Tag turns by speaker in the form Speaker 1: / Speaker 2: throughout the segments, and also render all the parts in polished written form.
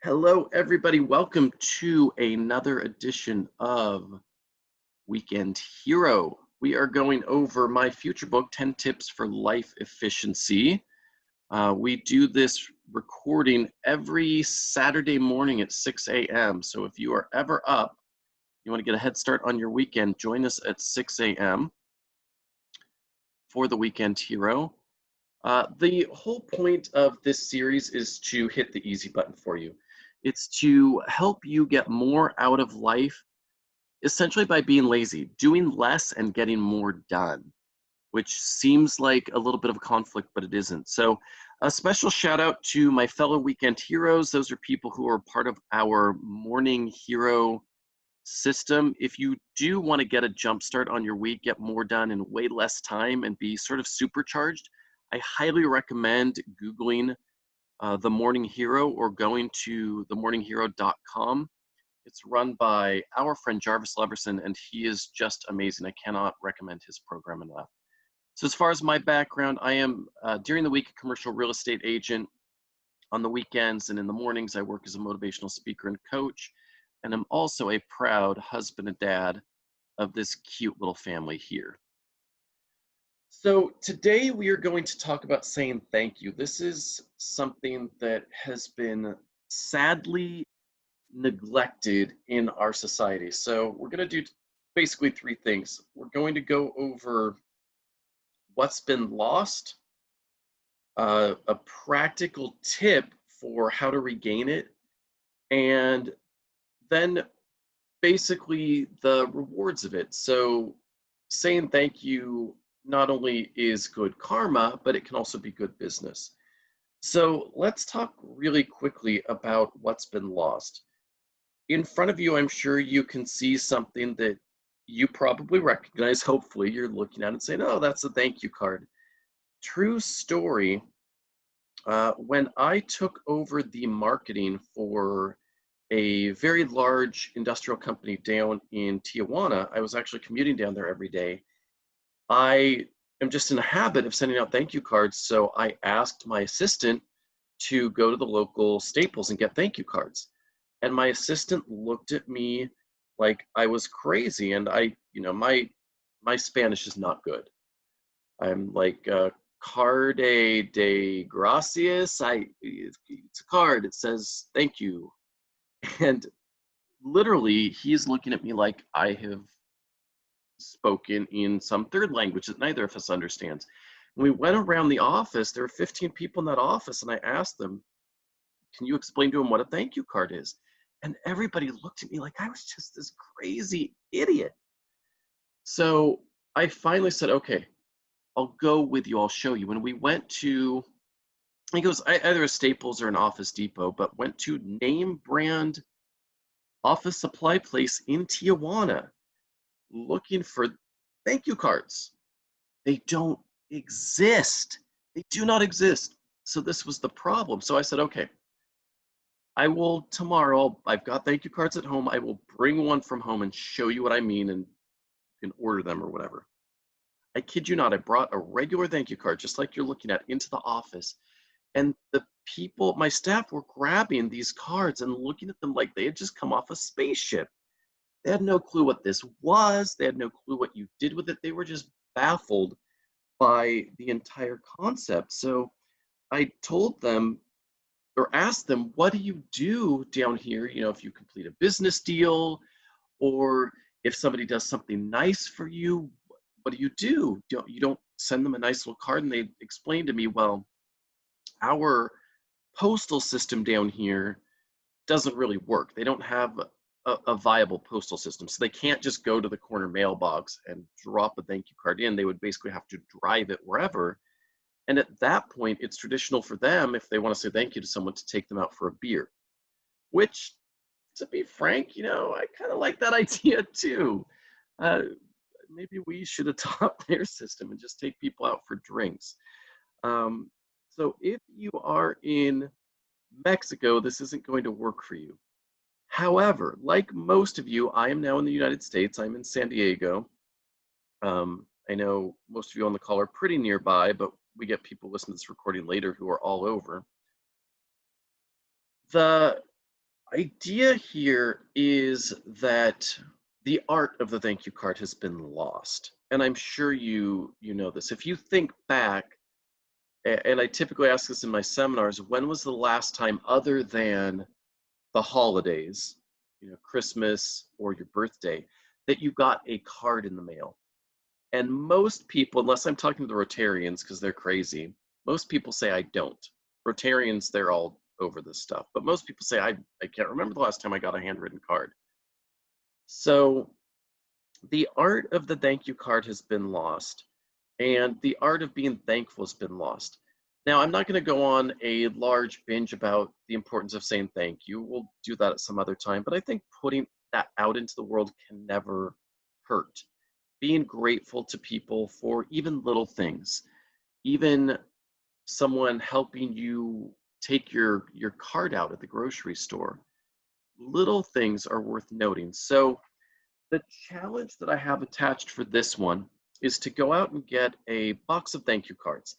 Speaker 1: Hello, everybody. Welcome to another edition of Weekend Hero. We are going over my future book, 10 Tips for Life Efficiency. We do this recording every Saturday morning at 6 a.m. So if you are ever up, you want to get a head start on your weekend, join us at 6 a.m. for the Weekend Hero. The whole point of this series is to hit the easy button for you. It's to help you get more out of life, essentially by being lazy, doing less and getting more done, which seems like a little bit of a conflict, but it isn't. So a special shout out to my fellow weekend heroes. Those are people who are part of our morning hero system. If you do want to get a jump start on your week, get more done in way less time and be sort of supercharged, I highly recommend Googling The Morning Hero or going to themorninghero.com. It's run by our friend Jarvis Leverson, and he is just amazing. I cannot recommend his program enough. So as far as my background, I am, during the week, a commercial real estate agent. On the weekends and in the mornings, I work as a motivational speaker and coach. And I'm also a proud husband and dad of this cute little family here. So today we are going to talk about saying thank you. This is something that has been sadly neglected in our society. So we're going to do basically three things. We're going to go over what's been lost, a practical tip for how to regain it, and then basically the rewards of it. So saying thank you not only is good karma, but it can also be good business. So let's talk really quickly about what's been lost. In front of you, I'm sure you can see something that you probably recognize. Hopefully, you're looking at it and saying, oh, that's a thank you card. True story. When I took over the marketing for a very large industrial company down in Tijuana, I was actually commuting down there every day. I am just in a habit of sending out thank you cards. So I asked my assistant to go to the local Staples and get thank you cards. And my assistant looked at me like I was crazy. And my Spanish is not good. I'm like, carde de gracias. It's a card. It says thank you. And literally, he's looking at me like I have spoken in some third language that neither of us understands. When we went around the office, there were 15 people in that office, and I asked them, can you explain to them what a thank you card is? And everybody looked at me like I was just this crazy idiot. So I finally said, okay, I'll go with you. I'll show you. When we went to, he goes, either a Staples or an Office Depot, but went to name brand office supply place in Tijuana looking for thank you cards. They don't exist. They do not exist. So this was the problem. So I said, okay, I will tomorrow. I've got thank you cards at home. I will bring one from home and show you what I mean, and you can order them or whatever. I kid you not, I brought a regular thank you card, just like you're looking at, into the office. And the people, my staff, were grabbing these cards and looking at them like they had just come off a spaceship. They had no clue what this was. They had no clue what you did with it. They were just baffled by the entire concept. So I told them or asked them, what do you do down here? If you complete a business deal or if somebody does something nice for you, what do? You don't send them a nice little card? And they explained to me, well, our postal system down here doesn't really work. They don't have a viable postal system. So they can't just go to the corner mailbox and drop a thank you card in. They would basically have to drive it wherever. And at that point, it's traditional for them, if they want to say thank you to someone, to take them out for a beer, which, to be frank, I kind of like that idea too. Uh, Maybe we should adopt their system and just take people out for drinks. Um, so if you are in Mexico, this isn't going to work for you. However, like most of you, I am now in the United States. I'm in San Diego. I know most of you on the call are pretty nearby, but we get people listening to this recording later who are all over. The idea here is that the art of the thank you card has been lost. And I'm sure you know this. If you think back, and I typically ask this in my seminars, when was the last time other than the holidays, Christmas or your birthday, that you got a card in the mail? And most people, unless I'm talking to the Rotarians because they're crazy, most people say I don't. Rotarians, they're all over this stuff. But most people say I can't remember the last time I got a handwritten card. So the art of the thank you card has been lost, and the art of being thankful has been lost. Now, I'm not going to go on a large binge about the importance of saying thank you. We'll do that at some other time, but I think putting that out into the world can never hurt. Being grateful to people for even little things, even someone helping you take your cart out at the grocery store. Little things are worth noting. So the challenge that I have attached for this one is to go out and get a box of thank you cards.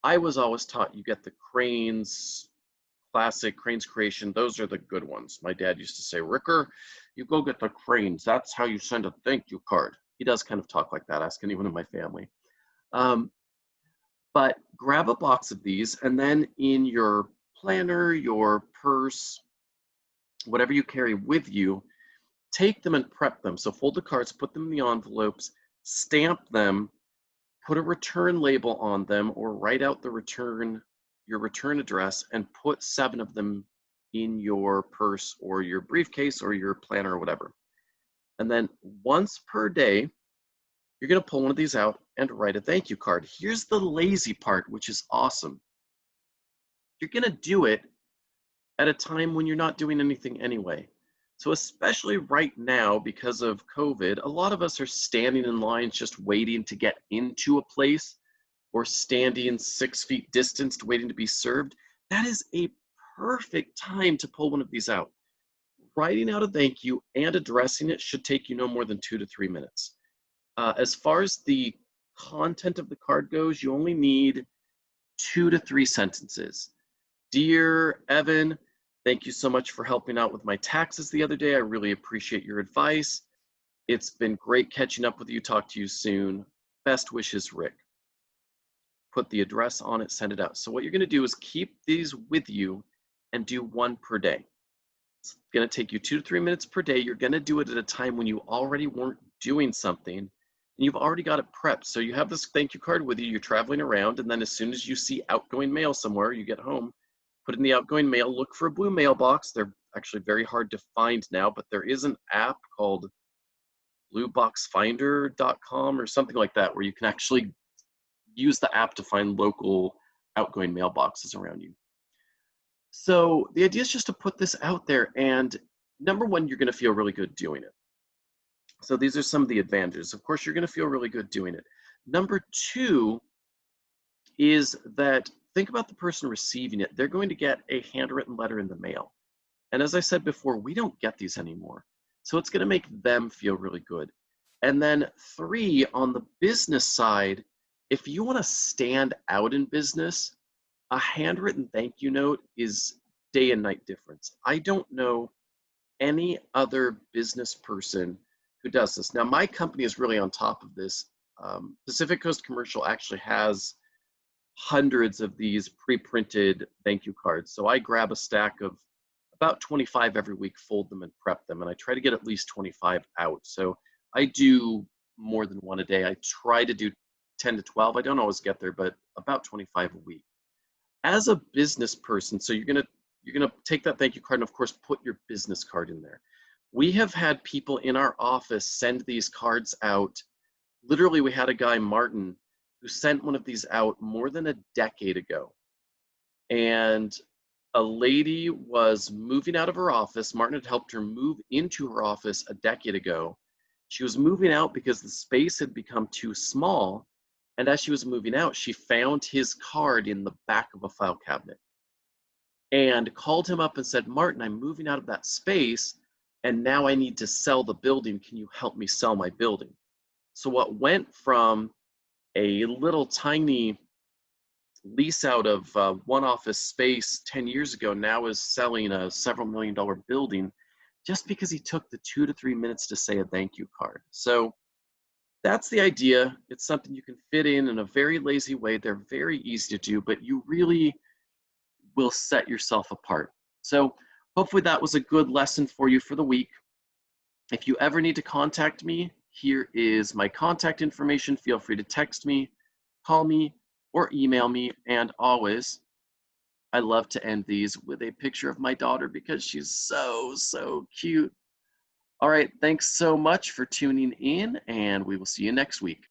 Speaker 1: I was always taught you get the Cranes Classic, Cranes Creation. Those are the good ones. My dad used to say, Ricker, you go get the Cranes. That's how you send a thank you card. He does kind of talk like that. Ask anyone in my family. But grab a box of these, and then in your planner, your purse, whatever you carry with you, take them and prep them. So fold the cards, put them in the envelopes, stamp them, put a return label on them, or write out your return address, and put 7 of them in your purse or your briefcase or your planner or whatever. And then once per day, you're going to pull one of these out and write a thank you card. Here's the lazy part, which is awesome. You're going to do it at a time when you're not doing anything anyway. So especially right now, because of COVID, a lot of us are standing in lines just waiting to get into a place, or standing 6 feet distanced waiting to be served. That is a perfect time to pull one of these out. Writing out a thank you and addressing it should take you no more than 2 to 3 minutes. As far as the content of the card goes, you only need 2 to 3 sentences. Dear Evan, thank you so much for helping out with my taxes the other day. I really appreciate your advice. It's been great catching up with you. Talk to you soon. Best wishes, Rick. Put the address on it, send it out. So what you're going to do is keep these with you and do 1 per day. It's going to take you 2 to 3 minutes per day. You're going to do it at a time when you already weren't doing something, and you've already got it prepped. So you have this thank you card with you, you're traveling around, and then as soon as you see outgoing mail somewhere, you get home, put in the outgoing mail, look for a blue mailbox. They're actually very hard to find now, but there is an app called blueboxfinder.com or something like that, where you can actually use the app to find local outgoing mailboxes around you. So the idea is just to put this out there, and number one, you're going to feel really good doing it. So these are some of the advantages. Of course, you're going to feel really good doing it. Number 2 is that think about the person receiving it. They're going to get a handwritten letter in the mail. And as I said before, we don't get these anymore. So it's going to make them feel really good. And then 3, on the business side, if you want to stand out in business, a handwritten thank you note is day and night difference. I don't know any other business person who does this. Now, my company is really on top of this. Pacific Coast Commercial actually has hundreds of these pre-printed thank you cards. So I grab a stack of about 25 every week, fold them and prep them, and I try to get at least 25 out. So I do more than 1 a day. I try to do 10 to 12. I don't always get there, but about 25 a week. As a business person, so you're gonna take that thank you card and of course put your business card in there. We have had people in our office send these cards out. Literally, we had a guy, Martin, who sent one of these out more than a decade ago. And a lady was moving out of her office. Martin had helped her move into her office a decade ago. She was moving out because the space had become too small. And as she was moving out, she found his card in the back of a file cabinet and called him up and said, Martin, I'm moving out of that space and now I need to sell the building. Can you help me sell my building? So what went from a little tiny lease out of one office space 10 years ago now is selling a several $1 million building just because he took the 2 to 3 minutes to say a thank you card. So that's the idea. It's something you can fit in a very lazy way. They're very easy to do, but you really will set yourself apart. So hopefully that was a good lesson for you for the week. If you ever need to contact me, here is my contact information. Feel free to text me, call me, or email me. And always, I love to end these with a picture of my daughter because she's so, so cute. All right, thanks so much for tuning in, and we will see you next week.